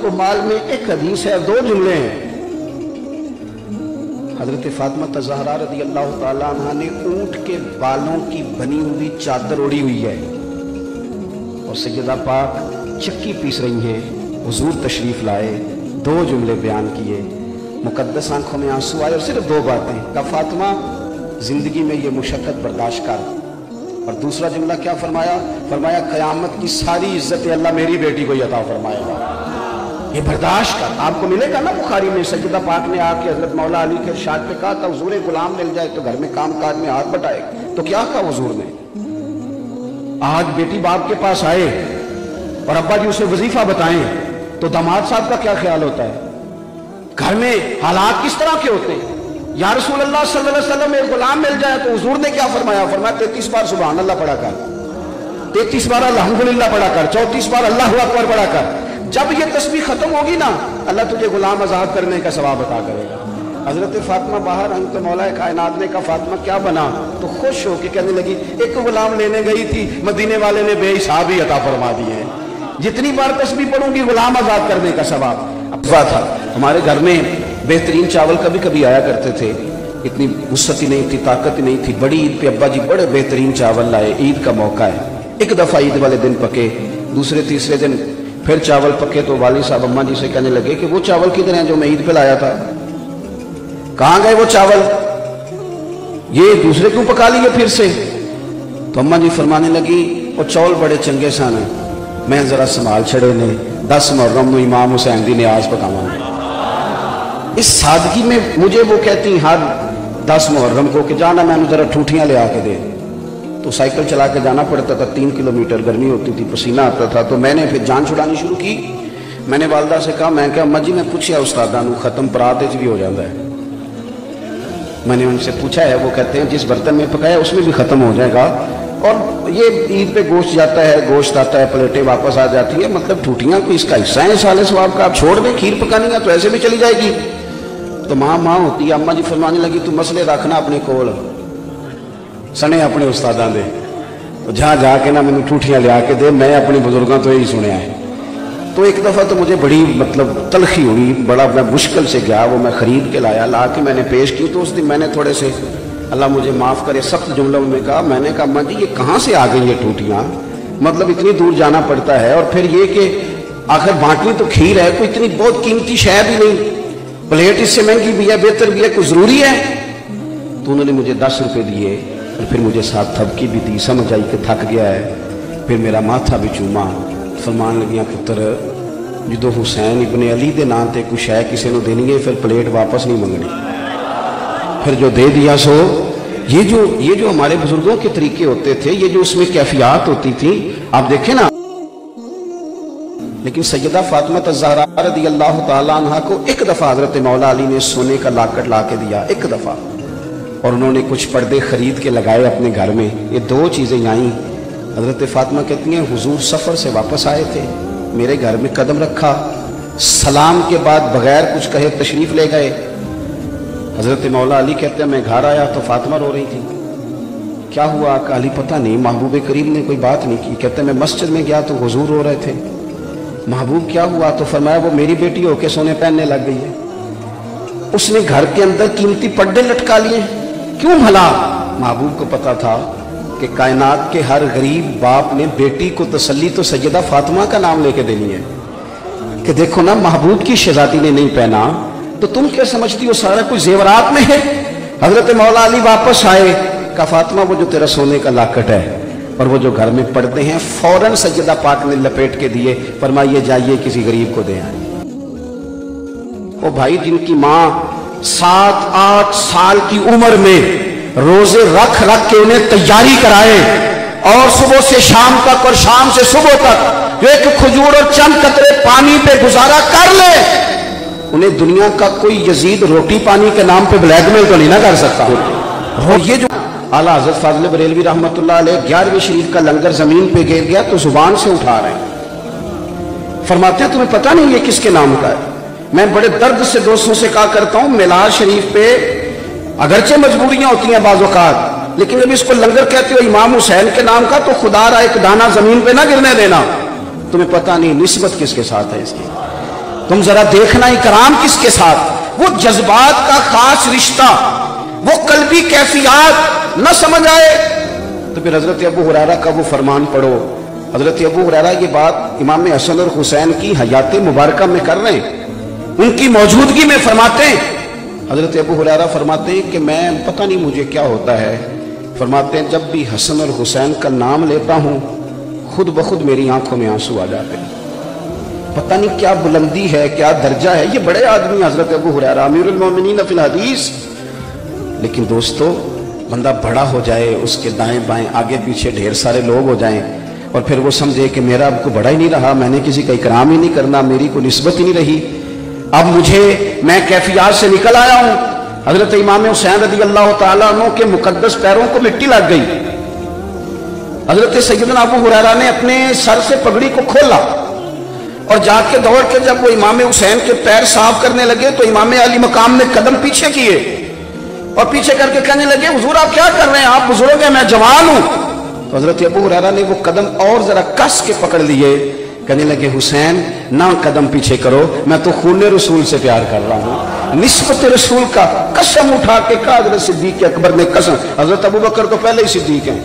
उमाल में एक हदीस है, 2 जुमले हैं। हजरत फातिमा ज़हरा रज़ी अल्लाह ताला अन्हा ने ऊंट के बालों की बनी हुई चादर ओढ़ी हुई है और सैयदा पाक चक्की पीस रही हैं, हुजूर तशरीफ लाए, 2 जुमले बयान किए, मुकद्दस आंखों में आंसू आए और सिर्फ 2 बातें कहा, फातिमा जिंदगी में ये मुशक्कत बर्दाश्त कर। और दूसरा जुमला क्या फरमाया? फरमाया क़यामत की सारी इज्जत अल्लाह मेरी बेटी को अता फरमाएगा, ये बर्दाश्त कर। आपको मिलेगा ना बुखारी में, सैयदा पाक ने आके हजरत मौला अली के इरशाद पे कहा था, हुजूर गुलाम मिल जाए तो घर में काम काज में हाथ बटाएगा। तो क्या कहा हुजूर ने? आज बेटी बाप के पास आए और अब्बा जी उसे वजीफा बताएं तो दामाद साहब का क्या ख्याल होता है? घर में हालात किस तरह के होते हैं? या रसूल अल्लाह सल्लल्लाहु अलैहि वसल्लम एक गुलाम मिल जाए तो हुजूर ने क्या फरमाया? फरमाया 33 बार सुभान अल्लाह पढ़ा कर, 33 बार अल्हम्दुलिल्लाह पढ़ा कर, 34 बार अल्लाहु अकबर पढ़ा कर। जब ये तस्बीह खत्म होगी ना, अल्लाह तुझे गुलाम आजाद करने का सवाब अता करेगा। हजरत फातिमा बाहर आई तो मौला कायनात ने कहा, फातिमा क्या बना? तो खुश हो के कहने लगी, एक गुलाम लेने गई थी, मदीने वाले ने बेहिसाब ही अता फरमा दिए, जितनी बार तस्बीह पढ़ूंगी गुलाम आजाद करने का सवाब। अफवाह था, हमारे घर में बेहतरीन चावल कभी कभी आया करते थे, इतनी वुसअत ही नहीं थी, ताकत ही नहीं थी। बड़ी ईद पे अब्बा जी बड़े बेहतरीन चावल लाए, ईद का मौका है। एक दफा ईद वाले दिन पके, दूसरे तीसरे दिन फिर चावल पके तो वाली साहब अम्मा जी से कहने लगे कि वो चावल किधर हैं जो मैं ईद पे लाया था? कहां गए वो चावल? ये दूसरे क्यों पका लिए फिर से? तो अम्मा जी फरमाने लगी, वो चावल बड़े चंगे सन, मैं जरा संभाल छड़े ने 10 मुहर्रम इमाम हुसैन दी नियाज पकावा। इस सादगी में मुझे वो कहती हर 10 मुहर्रम को कि जाना मैंने जरा ठूठियां ले आके दे। तो साइकिल चला के जाना पड़ता था, 3 किलोमीटर, गर्मी होती थी, पसीना आता था। तो मैंने फिर जान छुड़ानी शुरू की। मैंने वालदा से कहा, मैं क्या अम्मा जी मैं पूछा उस्तादा नू खत्म परात भी हो जाता है? मैंने उनसे पूछा है, वो कहते हैं जिस बर्तन में पकाया उसमें भी खत्म हो जाएगा। और ये ईद पे गोश्त जाता है, गोश्त आता है, प्लेटें वापस आ जाती है, मतलब ठूठियां कोई इसका हिस्सा है साले सवाब का। आप छोड़ दें, खीर पकानी है तो ऐसे भी चली जाएगी। तो माँ होती है, अम्मा जी फरमाने लगी, तू मसले रखना अपने कोल सने अपने उस्तादा दे, तो जहाँ जाके ना मैंने ठूठियां लिया के दे, मैं अपने बुजुर्गों तो यही सुने है। तो एक दफ़ा तो मुझे बड़ी मतलब तलखी हुई, बड़ा मैं मुश्किल से गया, वो मैं ख़रीद के लाया, ला के मैंने पेश की। तो उस दिन मैंने थोड़े से, अल्लाह मुझे माफ़ करे, सख्त जुमलों में कहा। मैंने कहा, अम्मा जी ये कहाँ से आ गई ये ठूठियाँ? मतलब इतनी दूर जाना पड़ता है, और फिर ये कि आखिर बांटनी तो खीर है, कोई इतनी बहुत कीमती शय भी नहीं, प्लेट इससे महंगी भी है, बेहतर भी है, कोई ज़रूरी है? तो उन्होंने मुझे 10 रुपये दिए और फिर मुझे साथ थपकी भी दी। समझ आई कि थक गया है। फिर मेरा माथा भी चूमा, फरमान लगियां, पुत्र जो हुसैन इब्ने अली दे नाम ते कुछ है किसी ने देनी है, फिर प्लेट वापस नहीं मंगनी। फिर जो दे दिया सो ये जो हमारे बुजुर्गों के तरीके होते थे, ये जो उसमें कैफियत होती थी, आप देखें ना। लेकिन सैयदा फातिमा ज़हरा रज़ी अल्लाह ताला अन्हा को एक दफ़ा हज़रत मौला अली ने सोने का लाकट ला के दिया, एक दफ़ा, और उन्होंने कुछ पर्दे खरीद के लगाए अपने घर में। ये 2 चीज़ें आई। हज़रत फातिमा कहती हैं, हुजूर सफ़र से वापस आए थे, मेरे घर में कदम रखा, सलाम के बाद बगैर कुछ कहे तशरीफ़ ले गए। हज़रत मौला अली कहते हैं, मैं घर आया तो फातिमा रो रही थी। क्या हुआ? अली पता नहीं, महबूब करीम ने कोई बात नहीं की। कहते मैं मस्जिद में गया तो हुजूर रो रहे थे। महबूब क्या हुआ? तो फरमाया, वो मेरी बेटी होके सोने पहनने लग गई है, उसने घर के अंदर कीमती पर्दे लटका लिए। क्यों भला? महबूब को पता था कि कायनात के हर गरीब बाप ने बेटी को तसल्ली तो सैयदा फातिमा का नाम लेके देनी है कि देखो ना, महबूब की शहजादी ने नहीं पहना तो तुम क्या समझती हो सारा कुछ जेवरात में है। हजरत मौला अली वापस आए, कहा फातिमा वो जो तेरा सोने का लाकट है और वो जो घर में पड़ते हैं, फौरन सैयदा पाक ने लपेट के दिए, फरमाइए जाइए किसी गरीब को दे आए। ओ भाई, जिनकी माँ 7-8 साल की उम्र में रोजे रख रख के उन्हें तैयारी कराए और सुबह से शाम तक और शाम से सुबह तक एक खजूर और चंद कतरे पानी पे गुजारा कर ले, उन्हें दुनिया का कोई यजीद रोटी पानी के नाम पे ब्लैकमेल तो नहीं ना कर सकता। और ये जो आला हज़रत फाज़िल बरेलवी रहमतुल्लाह अलैह 11वीं शरीफ का लंगर जमीन पे गिर गया तो जुबान से उठा रहे हैं, फरमाते हैं तुम्हें पता नहीं ये किसके नाम का है। मैं बड़े दर्द से दोस्तों से कहा करता हूँ, मिलाद शरीफ पे अगरचे मजबूरियां होती हैं बाज़ औक़ात, लेकिन जब इसको लंगर कहते हो इमाम हुसैन के नाम का, तो खुदा रा एक दाना जमीन पे ना गिरने देना। तुम्हें पता नहीं निस्बत किसके साथ है इसकी। तुम जरा देखना इकराम किसके साथ, वो जज्बात का खास रिश्ता, वो कल्बी कैफियत न समझ आए तो फिर हजरत अबू हुरैरा का वो फरमान पढ़ो। हजरत अबू हुरैरा ये बात इमाम हसन और हुसैन की हयात मुबारका में कर रहे हैं, उनकी मौजूदगी में फरमाते हैं। हजरत अबू हुरैरा फरमाते हैं कि मैं पता नहीं मुझे क्या होता है, फरमाते हैं जब भी हसन और हुसैन का नाम लेता हूं खुद ब खुद मेरी आंखों में आंसू आ जाते हैं। पता नहीं क्या बुलंदी है, क्या दर्जा है। ये बड़े आदमी हजरत अबू हुरैरा अमीरुल मोमिनीन फिल हदीस। लेकिन दोस्तों, बंदा बड़ा हो जाए, उसके दाएं बाएं आगे पीछे ढेर सारे लोग हो जाएं और फिर वो समझे कि मेरा अब को बड़ा ही नहीं रहा, मैंने किसी का इकराम ही नहीं करना, मेरी कोई निस्बत ही नहीं रही, अब मैं कैफियत से निकल आया हूं। हजरत इमाम हुसैन रज़ी अल्लाह तआला अन्हु के मुकद्दस पैरों को मिट्टी लग गई। हजरत सैयदना अबू हुरैरा ने अपने सर से पगड़ी को खोला और जाके दौड़ के जब वो इमाम हुसैन के पैर साफ करने लगे तो इमाम अली मकाम ने कदम पीछे किए और पीछे करके कहने लगे, हुजूर आप क्या कर रहे हैं, आप बुजुर्ग हैं, मैं जवान हूं। तो हजरत अबू हुरैरा ने वो कदम और जरा कस के पकड़ लिए, कहने लगे हुसैन ना कदम पीछे करो, मैं तो खून रसूल से प्यार कर रहा हूं, निस्बत रसूल का। कसम उठा के कहा हजरत सिद्दीक अकबर ने कसम। हजरत अबू बकर तो पहले ही सिद्दीक हैं,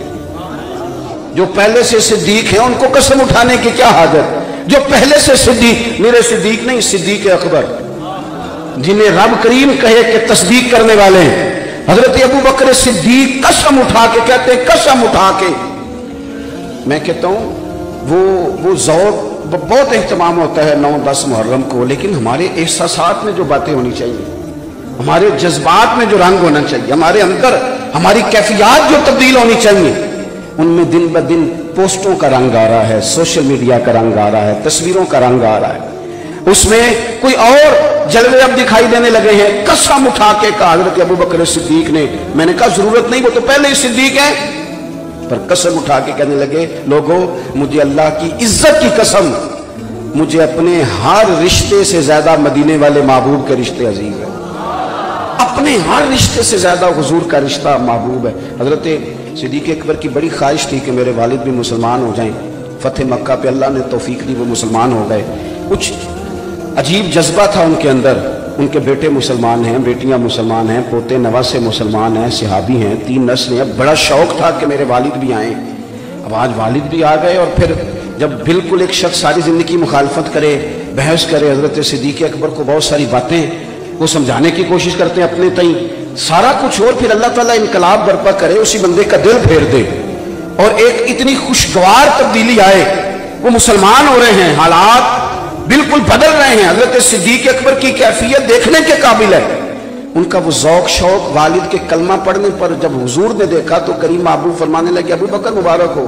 जो पहले से सिद्दीक हैं उनको कसम उठाने की क्या हाजत। जो पहले से सिद्दीक, मेरे सिद्दीक नहीं, सिद्दीक अकबर, जिन्हें रब करीम कहे कि तस्दीक करने वाले हैं। हजरत अबू बकर सिद्दीक कसम उठा के कहते हैं, कसम उठा के। मैं कहता हूं वो ज़ौक़ बहुत एहतमाम होता है 9-10 मुहर्रम को, लेकिन हमारे एहसासात में जो बातें होनी चाहिए, हमारे जज्बात में जो रंग होना चाहिए, हमारे अंदर हमारी कैफियत जो तब्दील होनी चाहिए, उनमें दिन ब दिन पोस्टों का रंग आ रहा है, सोशल मीडिया का रंग आ रहा है, तस्वीरों का रंग आ रहा है, उसमें कोई और जलवे अब दिखाई देने लगे हैं। कसम उठा के कहा हजरत अबू बकर सिद्दीक ने, मैंने कहा जरूरत नहीं, वो तो पहले ही सिद्दीक है, पर कसम उठा के कहने लगे, लोगों मुझे अल्लाह की इज्जत की कसम, मुझे अपने हर रिश्ते से ज्यादा मदीने वाले महबूब के रिश्ते अजीज है, अपने हर रिश्ते से ज्यादा हुजूर का रिश्ता महबूब है। हजरत सिद्दीक अकबर की बड़ी ख्वाहिश थी कि मेरे वालिद भी मुसलमान हो जाएं। फतेह मक्का पे अल्लाह ने तौफीक दी, वो मुसलमान हो गए। कुछ अजीब जज्बा था उनके अंदर, उनके बेटे मुसलमान हैं, बेटियां मुसलमान हैं, पोते नवासे मुसलमान हैं, सहाबी हैं, 3 नस्लें हैं। बड़ा शौक था कि मेरे वालिद भी आए। अब आज वालिद भी आ गए और फिर जब बिल्कुल एक शख्स सारी जिंदगी मुखालफत करे, बहस करे, हजरत सिद्दीक अकबर को बहुत सारी बातें वो समझाने की कोशिश करते हैं अपने तई, सारा कुछ, और फिर अल्लाह ताला इनकलाब बर्पा करे, उसी बंदे का दिल फेर दे और एक इतनी खुशगवार तब्दीली आए, वो मुसलमान हो रहे हैं, हालात बिल्कुल बदल रहे हैं। हजरत सिद्दीक अकबर की कैफियत देखने के काबिल है। उनका वो ज़ौक़ शौक वालिद के कलमा पढ़ने पर जब हुजूर ने देखा तो करीम महबूब फरमाने लगे, अबू बकर मुबारक हो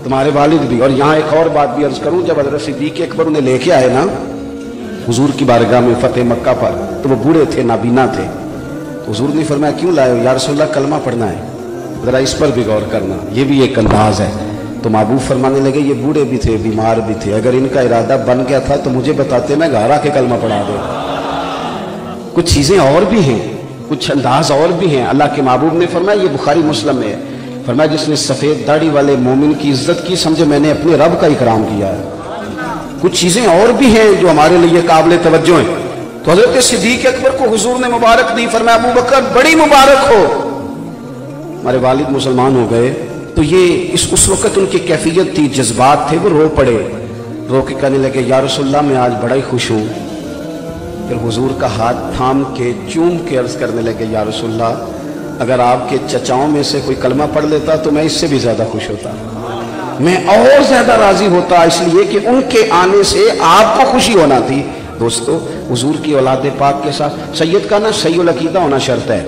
तुम्हारे वालिद भी। और यहाँ एक और बात भी अर्ज करूं, जब हजरत सिद्दीक अकबर उन्हें लेके आए ना हुजूर की बारगाह में फतेह मक्का पर, तो वो बूढ़े थे, नाबीना थे। तो हुजूर ने फरमाया, क्यों लाए हो या रसूलल्लाह, कलमा पढ़ना है, जरा इस पर भी गौर करना, ये भी एक अंदाज है। तो महबूब फरमाने लगे, ये बूढ़े भी थे, बीमार भी थे, अगर इनका इरादा बन गया था तो मुझे बताते, मैं घर आके कलमा पढ़ा दे। कुछ चीजें और भी हैं, कुछ अंदाज और भी हैं। अल्लाह के महबूब ने फरमाया, ये बुखारी मुस्लिम में है, फरमाया जिसने सफेद दाढ़ी वाले मोमिन की इज्जत की, समझे मैंने अपने रब का इकराम किया है। कुछ चीजें और भी हैं जो हमारे लिए काबिल तवज्जो हैं। तो हजरत सिद्दीक अकबर को हुजूर ने मुबारक दी, फरमाया अबू बकर बड़ी मुबारक हो, हमारे वालिद मुसलमान हो गए। तो ये उस वक्त उनकी कैफियत थी, जज्बात थे, वो रो पड़े, रो के कहने लगे, या रसूलल्लाह मैं आज बड़ा ही खुश हूं। फिर हुजूर का हाथ थाम के चूम के अर्ज करने लगे, या रसूलल्लाह अगर आपके चचाओं में से कोई कलमा पढ़ लेता तो मैं इससे भी ज्यादा खुश होता, मैं और ज्यादा राजी होता, इसलिए कि उनके आने से आपको खुशी होना थी। दोस्तों, हुजूर की औलाद पाक के साथ सैयद का ना सही अकीदा होना शर्त है,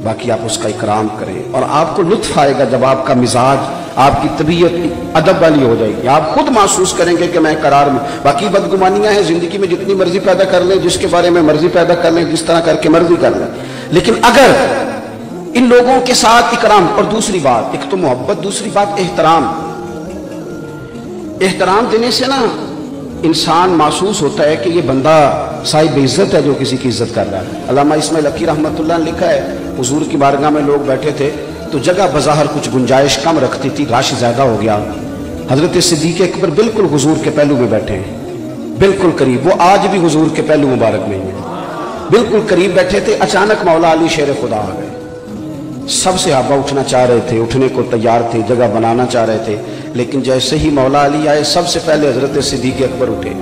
बाकी आप उसका इकराम करें और आपको लुत्फ आएगा जब आपका मिजाज, आपकी तबीयत अदब वाली हो जाएगी, आप खुद महसूस करेंगे कि मैं करार में। बाकी बदगुमानियां हैं जिंदगी में, जितनी मर्जी पैदा कर लें, जिसके बारे में मर्जी पैदा कर लें, जिस तरह करके मर्जी कर लें, लेकिन अगर इन लोगों के साथ इकराम। और दूसरी बात, एक तो मोहब्बत, दूसरी बात एहतराम। एहतराम देने से ना इंसान महसूस होता है कि ये बंदा साहिब इज्जत है जो किसी की इज्जत कर रहा है। अल्लामा इस्माइल हक़ी रहमतुल्लाह ने लिखा है, हुजूर की बारगाह में लोग बैठे थे तो जगह बज़ाहिर कुछ गुंजाइश कम रखती थी, रश ज्यादा हो गया। हजरत सिद्दीक अकबर बिल्कुल हुजूर के पहलू में बैठे हैं, बिल्कुल करीब, वो आज भी हुजूर के पहलू मुबारक में ही है, बिल्कुल करीब बैठे थे। अचानक मौला अली शेर खुदा आ गए। सब सहाबा उठना चाह रहे थे, उठने को तैयार थे, जगह बनाना चाह रहे थे, लेकिन जैसे ही मौला अली आए सबसे पहले हजरत सिद्दीक़ अकबर उठे,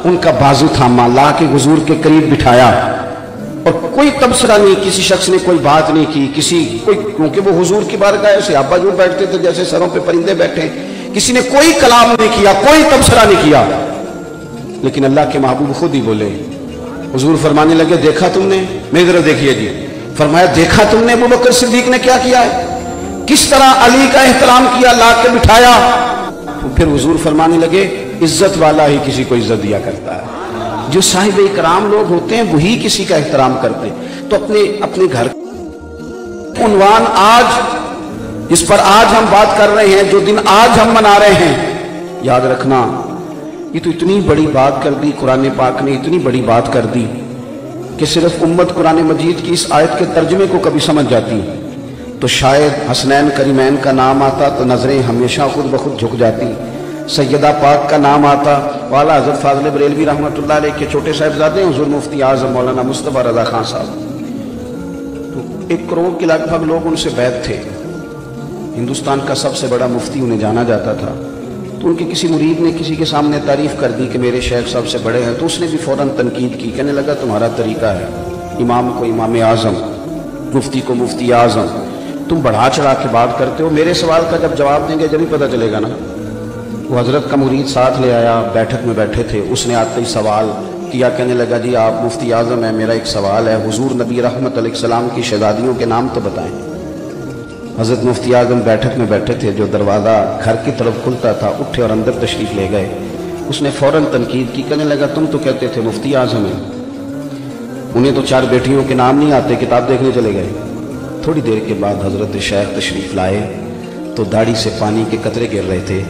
उनका बाजू थामा, ला के हुजूर के करीब बिठाया और कोई तबसरा नहीं, किसी शख्स ने कोई बात नहीं की, क्योंकि वो हुजूर की बारगाह है, सहाबा जो बैठते थे जैसे सरों पे परिंदे बैठे, किसी ने कोई कलाम नहीं किया, कोई तबसरा नहीं किया। लेकिन अल्लाह के महबूब खुद ही बोले। हुजूर फरमाने लगे, देखा तुमने, मेरी तरफ देखिए जी, फरमाया देखा तुमने अबू बकर सिद्दीक ने क्या किया है, किस तरह अली का एहतराम किया, ला के बिठाया। फिर हुजूर फरमाने लगे, इज्जत वाला ही किसी को इज्जत दिया करता है, जो साहिब इकराम लोग होते हैं वही किसी का एहतराम करते हैं। तो अपने घर उन्वान आज, जिस पर आज हम बात कर रहे हैं, जो दिन आज हम मना रहे हैं, याद रखना ये तो इतनी बड़ी बात कर दी, कुरान पाक ने इतनी बड़ी बात कर दी कि सिर्फ उम्मत कुरान मजीद की इस आयत के तर्जमे को कभी समझ जाती तो शायद हसनैन करीमैन का नाम आता तो नजरें हमेशा खुद ब खुद झुक जाती, सैयदा पाक का नाम आता, वाला हजरत फाज़िल बरेलवी रहमतुल्लाह अलैह के छोटे साहिबजादे हुजूर मुफ्ती आज़म मौलाना मुस्तफ़ा रज़ा खान साहब, तो 1 करोड़ के लगभग लोग उनसे बैत थे। हिंदुस्तान का सबसे बड़ा मुफ्ती उन्हें जाना जाता था। तो उनके किसी मुरीद ने किसी के सामने तारीफ कर दी कि मेरे शेख सबसे बड़े हैं, तो उसने भी फौरन तनकीद की, कहने लगा तुम्हारा तरीका है, इमाम को इमाम आज़म, मुफ्ती को मुफ्ती आज़म, तुम बढ़ा चढ़ा के बात करते हो, मेरे सवाल का जब जवाब देंगे जब ही पता चलेगा ना। वो हजरत का मुरीद साथ ले आया, बैठक में बैठे थे, उसने आते ही सवाल किया, कहने लगा जी आप मुफ्ती आज़म है, मेरा एक सवाल है, हुजूर नबी रहमत अलैहिस्सलाम की शहजादियों के नाम तो बताएं। हजरत मुफ्ती आज़म बैठक में बैठे थे, जो दरवाज़ा घर की तरफ खुलता था उठे और अंदर तशरीफ़ ले गए। उसने फ़ौरन तनकीद की, कहने लगा तुम तो कहते थे मुफ्ती आज़म है, उन्हें तो 4 बेटियों के नाम नहीं आते, किताब देखने चले गए। थोड़ी देर के बाद हजरत शेख तशरीफ़ लाए तो दाढ़ी से पानी के कतरे गिर रहे थे।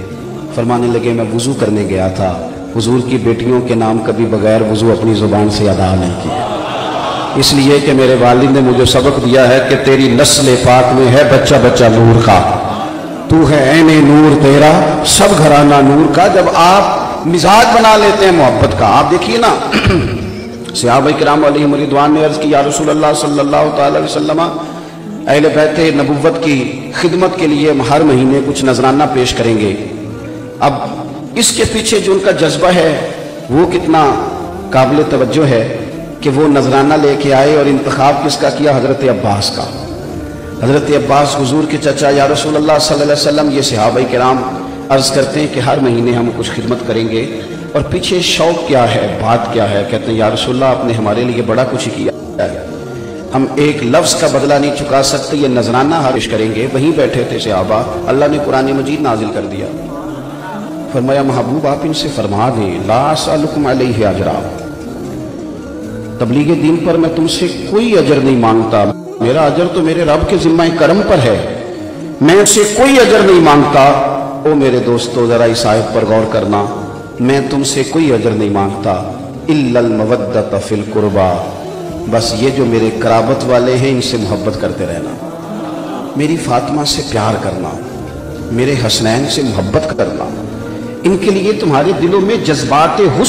फरमाने लगे मैं वुज़ू करने गया था, हुजूर की बेटियों के नाम कभी बगैर वुज़ू अपनी ज़ुबान से अदा नहीं किया, इसलिए कि मेरे वालिद ने मुझे सबक दिया है कि तेरी नस्ल पाक में है बच्चा बच्चा नूर का, तू है ऐने नूर तेरा सब घराना नूर का। जब आप मिजाज बना लेते हैं मोहब्बत का, आप देखिए ना सहाबा किराम अलैहिम रिदवान ने अर्ज़ की, या रसूल अल्लाह सल्लल्लाहु अलैहि वसल्लम, अहले बैत नबुव्वत की खिदमत के लिए हम हर महीने कुछ नजराना पेश करेंगे। अब इसके पीछे जो उनका जज्बा है वो कितना काबिल तवज्जो है कि वो नजराना लेके आए और इंतखाब किसका किया, हजरत अब्बास का। हजरत अब्बास हुजूर के चचा, या रसूल अल्लाह सल्लल्लाहु अलैहि वसल्लम, ये सहाबा किराम अर्ज करते हैं कि हर महीने हम कुछ खिदमत करेंगे, और पीछे शौक क्या है, बात क्या है। कहते हैं या रसूल अल्लाह आपने हमारे लिए बड़ा कुछ किया है, हम एक लफ्ज का बदला नहीं चुका सकते, ये नजराना हारिश करेंगे। वहीं बैठे थे सहाबा, अल्लाह ने कुरान मजीद नाजिल कर दिया। फरमाया महबूब आप इनसे फरमा दें, ला असअलुकुम अलैहि अजरा, तबलीग दीन पर मैं तुमसे कोई अजर नहीं मांगता, मेरा अजर तो मेरे रब के जिम्मा करम पर है, मैं उनसे कोई अजर नहीं मांगता। ओ मेरे दोस्तों जरा इस आयत पर गौर करना, मैं तुमसे कोई अजर नहीं मांगता, इल्लल मवद्दत फिल कुर्बा, बस ये जो मेरे कराबत वाले हैं इनसे मोहब्बत करते रहना, मेरी फातिमा से प्यार करना, मेरे हसनैन से मोहब्बत करना, इनके लिए तुम्हारे दिलों में जज्बात हुस्न